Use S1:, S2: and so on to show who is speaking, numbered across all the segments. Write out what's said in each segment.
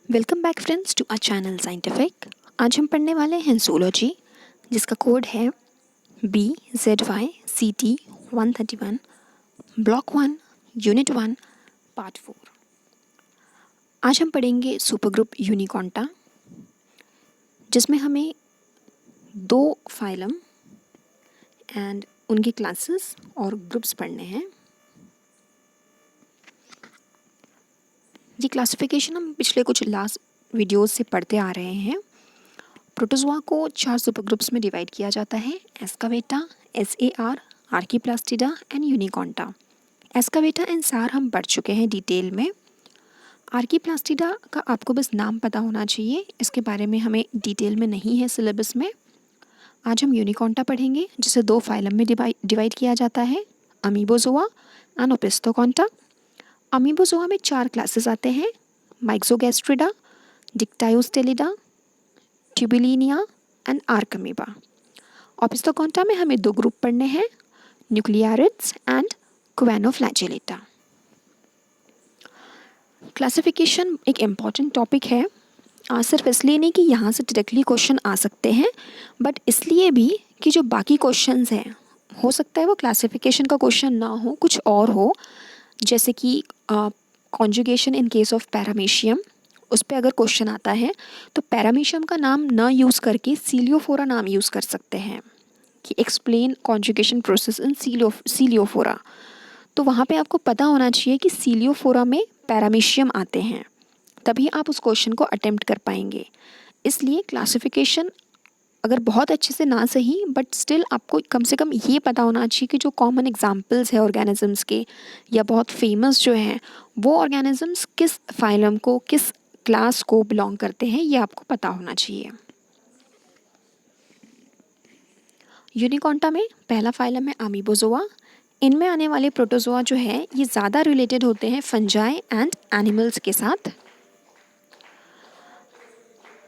S1: Welcome back friends to our channel scientific. आज हम पढ़ने वाले हैं ज़ूलॉजी, जिसका कोड है BZYCT131, ब्लॉक 1, यूनिट 1, पार्ट 4। आज हम पढ़ेंगे सुपर ग्रुप यूनिकॉन्टा, जिसमें हमें 2 फाइलम एंड उनके क्लासेस और ग्रुप्स पढ़ने हैं। ये क्लासिफिकेशन हम पिछले कुछ लास्ट वीडियोस से पढ़ते आ रहे हैं। प्रोटोजोआ को 4 सुपर ग्रुप्स में डिवाइड किया जाता है: एस्कावेटा, SAR, आर्कीप्लास्टिडा एंड यूनिकॉन्टा। एस्कावेटा एंड सार हम पढ़ चुके हैं डिटेल में। आर्कीप्लास्टिडा का आपको बस नाम पता होना चाहिए, इसके बारे में हमें डिटेल में नहीं है सिलेबस में। आज हम यूनिकॉन्टा पढ़ेंगे, जिसे 2 फाइलम में डिवाइड किया जाता है: अमीबोजोआ एंड ओपिस्थोकॉन्टा। अमीबोजोआ में 4 क्लासेस आते हैं: माइक्सोगैस्ट्रिडा, डिक्टायोस्टेलिडा, ट्यूबिलिनिया एंड आर्कमीबा। ओपिस्थोकॉन्टा में हमें 2 ग्रुप पढ़ने हैं: न्यूक्लियारिड्स एंड क्वेनोफ्लैजेलेटा। क्लासिफिकेशन एक इम्पॉर्टेंट टॉपिक है, सिर्फ इसलिए नहीं कि यहाँ से डायरेक्टली क्वेश्चन आ सकते हैं, बट इसलिए भी कि जो बाकी क्वेश्चंस हैं, हो सकता है वो क्लासिफिकेशन का क्वेश्चन ना हो, कुछ और हो, जैसे कि conjugation in case of paramecium. उस पर अगर क्वेश्चन आता है तो पैरामीशियम का नाम ना यूज़ करके सीलियोफोरा नाम यूज़ कर सकते हैं कि explain conjugation process in Ciliophora. तो वहाँ पे आपको पता होना चाहिए कि सीलियोफोरा में पैरामीशियम आते हैं, तभी आप उस क्वेश्चन को अटेम्प्ट कर पाएंगे। इसलिए क्लासिफिकेशन अगर बहुत अच्छे से ना सही, बट स्टिल आपको कम से कम ये पता होना चाहिए कि जो कॉमन एग्जांपल्स है ऑर्गेनिजम्स के या बहुत फेमस जो हैं, वो ऑर्गेनिजम्स किस फाइलम को, किस क्लास को बिलोंग करते हैं, ये आपको पता होना चाहिए। यूनिकॉन्टा में पहला फाइलम है अमीबोजोआ। इनमें आने वाले प्रोटोजोआ जो है, ये ज़्यादा रिलेटेड होते हैं फंजाई एंड एनिमल्स के साथ।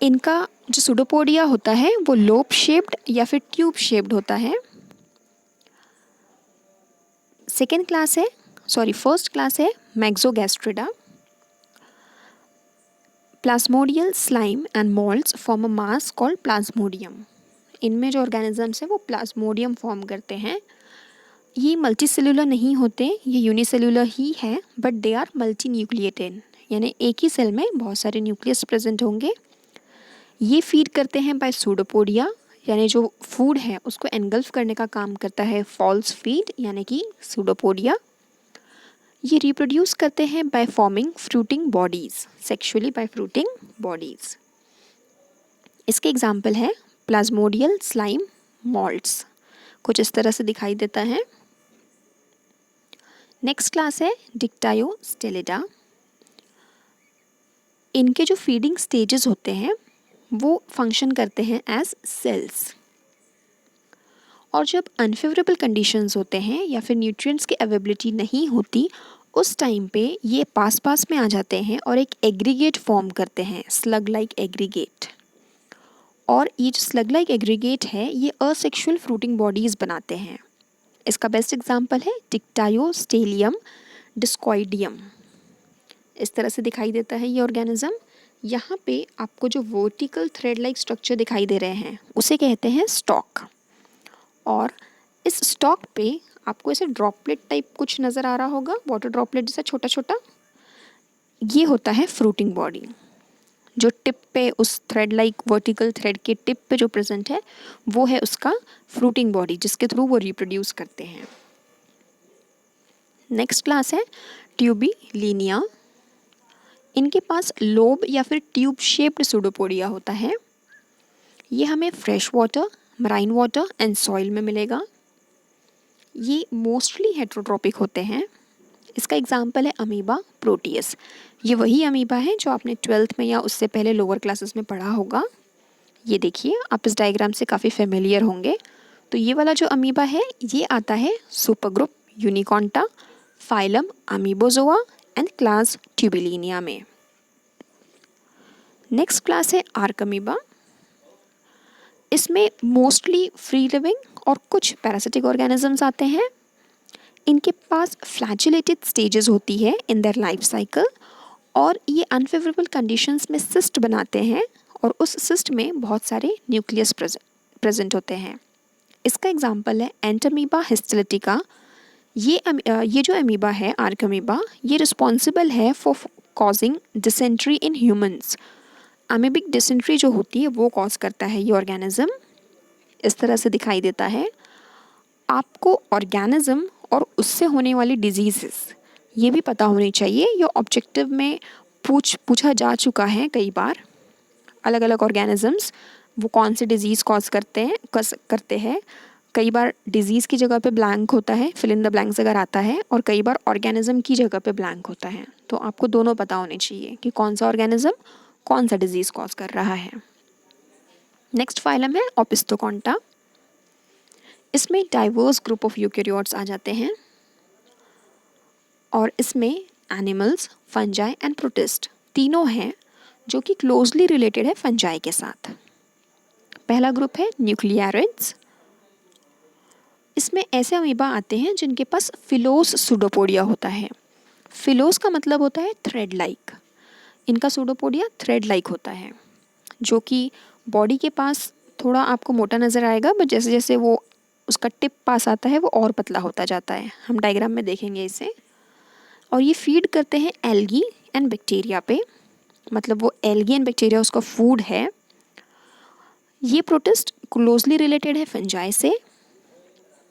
S1: इनका जो सूडोपोडिया होता है वो लोब शेप्ड या फिर ट्यूब शेप्ड होता है। फर्स्ट क्लास है Myxogastrida. Plasmodial slime and moulds form a mass called plasmodium. इनमें जो ऑर्गेनिजम्स हैं वो प्लाज्मोडियम फॉर्म करते हैं। ये मल्टीसेलुलर नहीं होते, ये यूनिसेलुलर ही है, but they are multinucleated, यानी एक ही सेल में बहुत सारे न्यूक्लियस प्रेजेंट होंगे। ये फीड करते हैं बाय सूडोपोडिया, यानी जो फूड है उसको एनगल्फ करने का काम करता है फॉल्स फीड, यानी कि सूडोपोडिया। ये रिप्रोड्यूस करते हैं by forming fruiting bodies, sexually by fruiting bodies. इसके एग्जाम्पल है प्लाज्मोडियल स्लाइम मॉल्ट्स, कुछ इस तरह से दिखाई देता है। नेक्स्ट क्लास है डिक्टायोस्टेलिडा। इनके जो फीडिंग स्टेजेस होते हैं वो फंक्शन करते हैं एज सेल्स, और जब अनफेवरेबल कंडीशंस होते हैं या फिर न्यूट्रिएंट्स की अवेलेबिलिटी नहीं होती, उस टाइम पे ये पास में आ जाते हैं और एक एग्रीगेट फॉर्म करते हैं, स्लग लाइक एग्रीगेट। और ये जो स्लग लाइक एग्रीगेट है, ये असेक्सुअल फ्रूटिंग बॉडीज़ बनाते हैं। इसका बेस्ट एग्जांपल है डिक्टायोस्टेलियम डिस्कॉइडियम। इस तरह से दिखाई देता है ये ऑर्गेनिज्म। यहाँ पे आपको जो वर्टिकल थ्रेड लाइक स्ट्रक्चर दिखाई दे रहे हैं उसे कहते हैं स्टॉक, और इस स्टॉक पे आपको ऐसे ड्रॉपलेट टाइप कुछ नज़र आ रहा होगा, वाटर ड्रॉपलेट जैसा छोटा छोटा। ये होता है फ्रूटिंग बॉडी। जो टिप पे उस थ्रेड लाइक वर्टिकल थ्रेड के टिप पे जो प्रेजेंट है वो है उसका फ्रूटिंग बॉडी, जिसके थ्रू वो रिप्रोड्यूस करते हैं। नेक्स्ट क्लास है ट्यूबिलिनिया। इनके पास लोब या फिर ट्यूब शेप्ड सूडोपोडिया होता है। ये हमें fresh water, marine water and soil में मिलेगा। ये मोस्टली हेट्रोट्रॉपिक होते हैं। इसका एग्जाम्पल है अमीबा प्रोटियस। ये वही अमीबा है जो आपने 12th में या उससे पहले लोअर क्लासेस में पढ़ा होगा। ये देखिए, आप इस डायग्राम से काफ़ी फेमिलियर होंगे। तो ये वाला जो अमीबा है ये आता है super group Unikonta, phylum Amoebozoa and class Tubulinea में। नेक्स्ट क्लास है आर्कमीबा। इसमें मोस्टली फ्री लिविंग और कुछ पैरासिटिक ऑर्गेनिजम्स आते हैं। इनके पास फ्लैजिलेटेड स्टेजेस होती है इन देयर लाइफ साइकिल, और ये अनफेवरेबल कंडीशंस में सिस्ट बनाते हैं और उस सिस्ट में बहुत सारे न्यूक्लियस प्रेजेंट होते हैं। इसका एग्जांपल है एंटमीबा हिस्टलिटिका। ये जो अमीबा है, आर्क अमीबा, ये रिस्पॉन्सिबल है for causing dysentery in humans. Amoebic dysentery जो होती है वो कॉज करता है ये ऑर्गेनिज्म। इस तरह से दिखाई देता है। आपको ऑर्गेनिज्म और उससे होने वाली डिजीज़ेस ये भी पता होनी चाहिए। ये ऑब्जेक्टिव में पूछा जा चुका है कई बार। अलग अलग ऑर्गेनिजम्स वो कौन से डिजीज़ कॉज करते हैं। कई बार डिजीज़ की जगह पे ब्लैंक होता है, फिल इन द ब्लैंक्स अगर आता है, और कई बार ऑर्गेनिज्म की जगह पे ब्लैंक होता है। तो आपको दोनों पता होने चाहिए कि कौन सा ऑर्गेनिज्म कौन सा डिजीज़ कॉज कर रहा है। नेक्स्ट फाइलम है ओपिस्टोकॉन्टा। इसमें डाइवर्स ग्रुप ऑफ यूकेरियोट्स आ जाते हैं और इसमें एनिमल्स, फंजाई एंड प्रोटिस्ट तीनों हैं जो कि क्लोजली रिलेटेड है फंजाई के साथ। पहला ग्रुप है न्यूक्लियरिड्स। इसमें ऐसे अमीबा आते हैं जिनके पास फिलोस सूडोपोडिया होता है। फिलोस का मतलब होता है थ्रेड लाइक। इनका सूडोपोडिया थ्रेड लाइक होता है, जो कि बॉडी के पास थोड़ा आपको मोटा नज़र आएगा, बट जैसे जैसे वो उसका टिप पास आता है वो और पतला होता जाता है। हम डायग्राम में देखेंगे इसे। और ये फीड करते हैं एल्गी एंड बैक्टीरिया पे, मतलब वो एल्गी एंड बैक्टीरिया उसका फूड है। ये प्रोटिस्ट क्लोजली रिलेटेड है फंजाई से।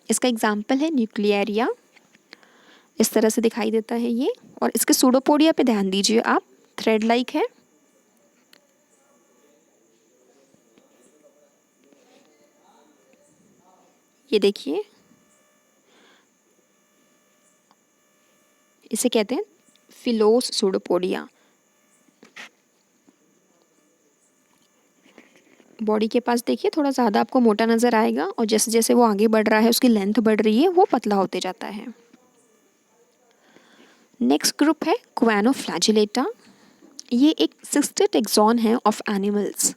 S1: इसका एग्जाम्पल है न्यूक्लियरिया। इस तरह से दिखाई देता है ये। और इसके सूडोपोडिया पे ध्यान दीजिए आप, थ्रेड लाइक है। ये देखिए, इसे कहते हैं फिलोस सूडोपोडिया। बॉडी के पास देखिए थोड़ा ज़्यादा आपको मोटा नज़र आएगा, और जैसे जैसे वो आगे बढ़ रहा है, उसकी लेंथ बढ़ रही है, वो पतला होते जाता है। नेक्स्ट ग्रुप है क्वेनोफ्लैजिलेटा। ये एक सिस्टर टेक्सॉन है ऑफ एनिमल्स।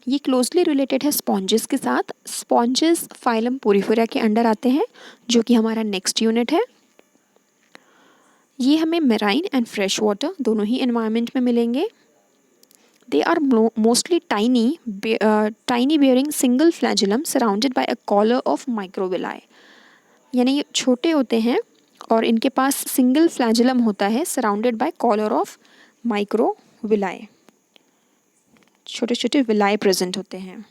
S1: ये क्लोजली रिलेटेड है स्पॉन्जेस के साथ। स्पॉन्जेस फाइलम पोरीफेरा के अंडर आते हैं, जो कि हमारा नेक्स्ट यूनिट है। ये हमें मेराइन एंड फ्रेश वाटर दोनों ही एनवायरनमेंट में मिलेंगे। They are mostly tiny, bearing single flagellum surrounded by a collar of microvilli। यानी ये छोटे होते हैं और इनके पास सिंगल फ्लैजिलम होता है, surrounded by collar of microvilli. छोटे छोटे विलाई प्रेजेंट होते हैं।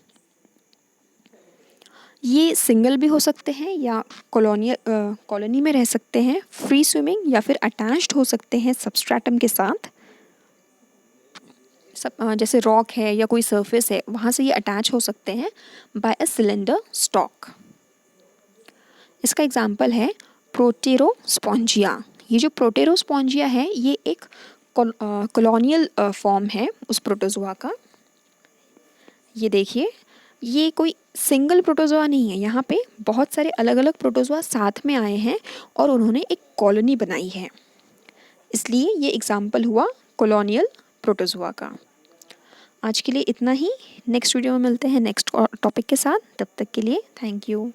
S1: ये सिंगल भी हो सकते हैं या कॉलोनी में रह सकते हैं, फ्री स्विमिंग, या फिर अटैच्ड हो सकते हैं सबस्ट्रेटम के साथ। जैसे रॉक है या कोई सरफेस है, वहाँ से ये अटैच हो सकते हैं बाय अ सिलेंडर स्टॉक। इसका एग्जांपल है प्रोटेरोस्पॉन्जिया। ये जो प्रोटेरोस्पॉन्जिया है, ये एक कॉलोनियल फॉर्म है उस प्रोटोजोआ का। ये देखिए, ये कोई सिंगल प्रोटोजोआ नहीं है, यहाँ पे बहुत सारे अलग अलग प्रोटोजोआ साथ में आए हैं और उन्होंने एक कॉलोनी बनाई है, इसलिए ये एग्जाम्पल हुआ कॉलोनियल प्रोटोजोआ का। आज के लिए इतना ही। नेक्स्ट वीडियो में मिलते हैं नेक्स्ट टॉपिक के साथ। तब तक के लिए थैंक यू।